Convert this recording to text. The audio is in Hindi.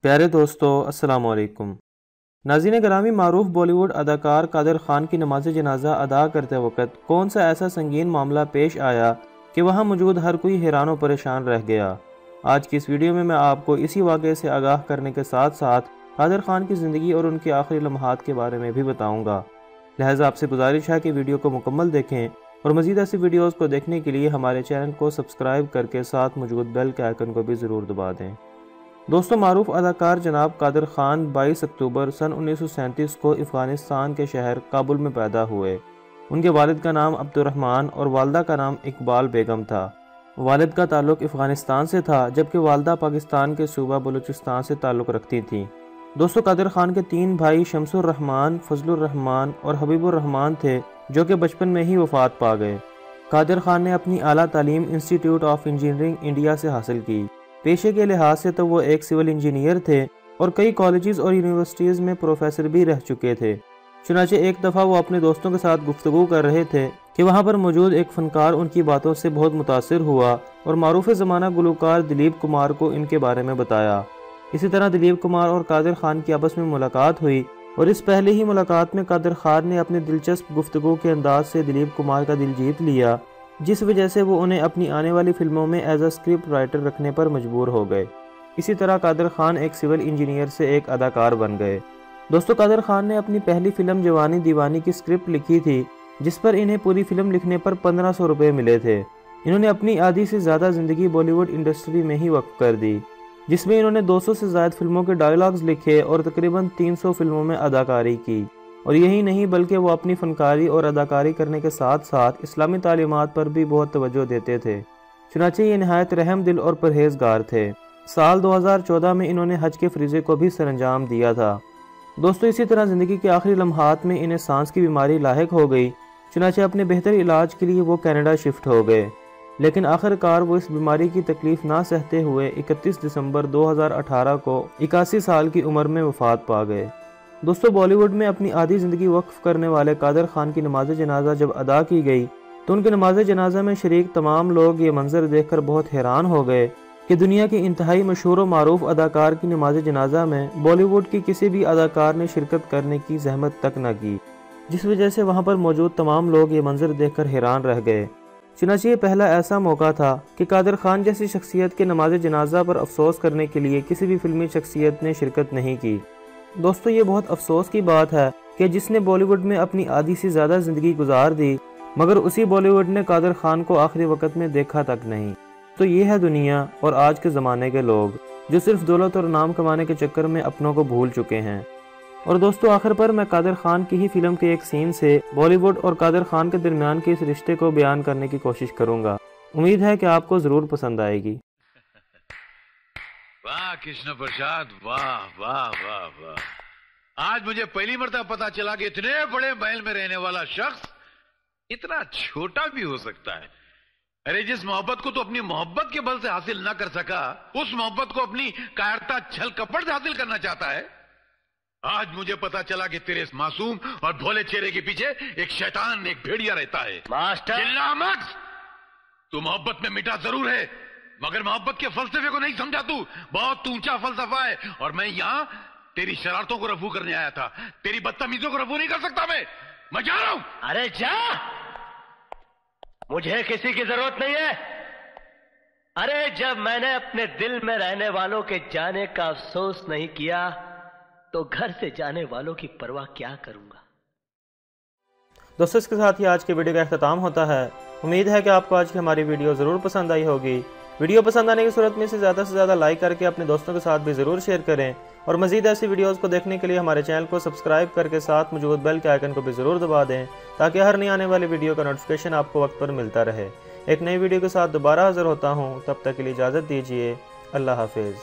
प्यारे दोस्तों, अस्सलाम वालेकुम। नाज़रीन गिरामी, मारूफ बॉलीवुड अदाकार कादिर खान की नमाज जनाजा अदा करते वक्त कौन सा ऐसा संगीन मामला पेश आया कि वहां मौजूद हर कोई हैरान और परेशान रह गया। आज की इस वीडियो में मैं आपको इसी वाक़े से आगाह करने के साथ साथ कादिर खान की ज़िंदगी और उनके आखिरी लम्हात के बारे में भी बताऊँगा। लिहाजा आपसे गुजारिश है कि वीडियो को मुकम्मल देखें और मज़ीद ऐसी वीडियोज़ को देखने के लिए हमारे चैनल को सब्सक्राइब करके साथ मौजूद बेल के आइकन को भी ज़रूर दबा दें। दोस्तों, मारूफ अदाकार जनाब कादिर खान 22 अक्टूबर सन 1937 को अफ़गानिस्तान के शहर काबुल में पैदा हुए। उनके वालिद का नाम अब्दुर्रहमान और वालदा का नाम इकबाल बेगम था। वालिद का ताल्लुक़ अफ़गानिस्तान से था, जबकि वालदा पाकिस्तान के सूबा बलूचिस्तान से ताल्लुक़ रखती थी। दोस्तों, कादिर खान के 3 भाई शमसुर रहमान, फजलुर रहमान और हबीबुर रहमान थे, जो कि बचपन में ही वफ़ात पा गए। कादिर खान ने अपनी आला तालीम इंस्टीट्यूट ऑफ इंजीनियरिंग इंडिया से हासिल की। पेशे के लिहाज से तो वो एक सिविल इंजीनियर थे और कई कॉलेजेस और यूनिवर्सिटीज़ में प्रोफेसर भी रह चुके थे। चुनांचे एक दफ़ा वो अपने दोस्तों के साथ गुफ्तगू कर रहे थे कि वहाँ पर मौजूद एक फ़नकार उनकी बातों से बहुत मुतासिर हुआ और मारूफ ज़माना गुलकार दिलीप कुमार को इनके बारे में बताया। इसी तरह दिलीप कुमार और कादिर खान की आपस में मुलाकात हुई और इस पहले ही मुलाकात में कादिर खान ने अपने दिलचस्प गुफ्तगू के अंदाज से दिलीप कुमार का दिल जीत लिया, जिस वजह से वो उन्हें अपनी आने वाली फिल्मों में एज अ स्क्रिप्ट राइटर रखने पर मजबूर हो गए। इसी तरह कादिर खान एक सिविल इंजीनियर से एक अदाकार बन गए। दोस्तों, कादिर खान ने अपनी पहली फिल्म जवानी दीवानी की स्क्रिप्ट लिखी थी, जिस पर इन्हें पूरी फिल्म लिखने पर 1500 रुपये मिले थे। इन्होंने अपनी आधी से ज़्यादा ज़िंदगी बॉलीवुड इंडस्ट्री में ही वक्फ कर दी, जिसमें इन्होंने 200 से ज़ायद फिल्मों के डायलॉग्स लिखे और तकरीबन 300 फिल्मों में अदाकारी की। और यही नहीं बल्कि वो अपनी फ़नकारी और अदाकारी करने के साथ साथ इस्लामी तालीमात पर भी बहुत तवज्जो देते थे। चुनांचे ये नहायत रहम दिल और परहेजगार थे। साल 2014 में इन्होंने हज के फ्रीज़े को भी सरअंजाम दिया था। दोस्तों, इसी तरह ज़िंदगी के आखिरी लम्हात में इन्हें सांस की बीमारी लाहिक हो गई। चुनांचे अपने बेहतर इलाज के लिए वो कनाडा शिफ्ट हो गए, लेकिन आखिरकार वो इस बीमारी की तकलीफ ना सहते हुए 31 दिसंबर 2018 को 81 साल की उम्र में वफात पा गए। दोस्तों, बॉलीवुड में अपनी आधी ज़िंदगी वक्फ करने वाले कादिर खान की नमाज जनाजा जब अदा की गई तो उनके नमाज जनाजा में शरीक तमाम लोग ये मंजर देखकर बहुत हैरान हो गए कि दुनिया के इंतहाई मशहूर और मारूफ अदाकार की नमाज जनाजा में बॉलीवुड की किसी भी अदाकार ने शिरकत करने की जहमत तक न की, जिस वजह से वहाँ पर मौजूद तमाम लोग ये मंजर देखकर हैरान रह गए। चुनांचे ये पहला ऐसा मौका था कि कादिर खान जैसी शख्सियत के नमाज जनाजा पर अफसोस करने के लिए किसी भी फिल्मी शख्सियत ने शिरकत नहीं की। दोस्तों, ये बहुत अफसोस की बात है कि जिसने बॉलीवुड में अपनी आधी से ज़्यादा ज़िंदगी गुजार दी, मगर उसी बॉलीवुड ने कादिर खान को आखिरी वक्त में देखा तक नहीं। तो ये है दुनिया और आज के ज़माने के लोग, जो सिर्फ दौलत और नाम कमाने के चक्कर में अपनों को भूल चुके हैं। और दोस्तों, आखिर पर मैं कादिर खान की ही फिल्म के एक सीन से बॉलीवुड और कादिर खान के दरमियान के इस रिश्ते को बयान करने की कोशिश करूँगा। उम्मीद है कि आपको ज़रूर पसंद आएगी। वाह कृष्ण प्रसाद, वाह वाह वाह वाह। आज मुझे पहली मर्तबा पता चला कि इतने बड़े महल में रहने वाला शख्स इतना छोटा भी हो सकता है। अरे, जिस मोहब्बत को तो अपनी मोहब्बत के बल से हासिल ना कर सका, उस मोहब्बत को अपनी कायरता छल कपट से हासिल करना चाहता है। आज मुझे पता चला कि तेरे इस मासूम और भोले चेहरे के पीछे एक शैतान, एक भेड़िया रहता है। मास्टर, चिल्ला मत। तू मोहब्बत में मिटा जरूर है, मगर मोहब्बत के फलसफे को नहीं समझा। तू बहुत ऊंचा फलसफा है और मैं यहां तेरी शरारतों को रफू करने आया था। तेरी बदतमीजों को रफू नहीं कर सकता मैं जा रहा हूं। अरे जा, मुझे किसी की जरूरत नहीं है। अरे, जब मैंने अपने दिल में रहने वालों के जाने का अफसोस नहीं किया तो घर से जाने वालों की परवाह क्या करूंगा। दोस्तों, इसके साथ ही आज के वीडियो का अख्ताम होता है। उम्मीद है कि आपको आज की हमारी वीडियो ज़रूर पसंद आई होगी। वीडियो पसंद आने की सूरत में इसे ज़्यादा से ज़्यादा लाइक करके अपने दोस्तों के साथ भी ज़रूर शेयर करें और मज़ीद ऐसी वीडियोज़ को देखने के लिए हमारे चैनल को सब्सक्राइब करके साथ मौजूद बेल के आइकन को भी ज़रूर दबा दें, ताकि हर नई आने वाली वीडियो का नोटिफिकेशन आपको वक्त पर मिलता रहे। एक नई वीडियो के साथ दोबारा हाज़िर होता हूँ, तब तक के लिए इजाज़त दीजिए। अल्लाह हाफिज़।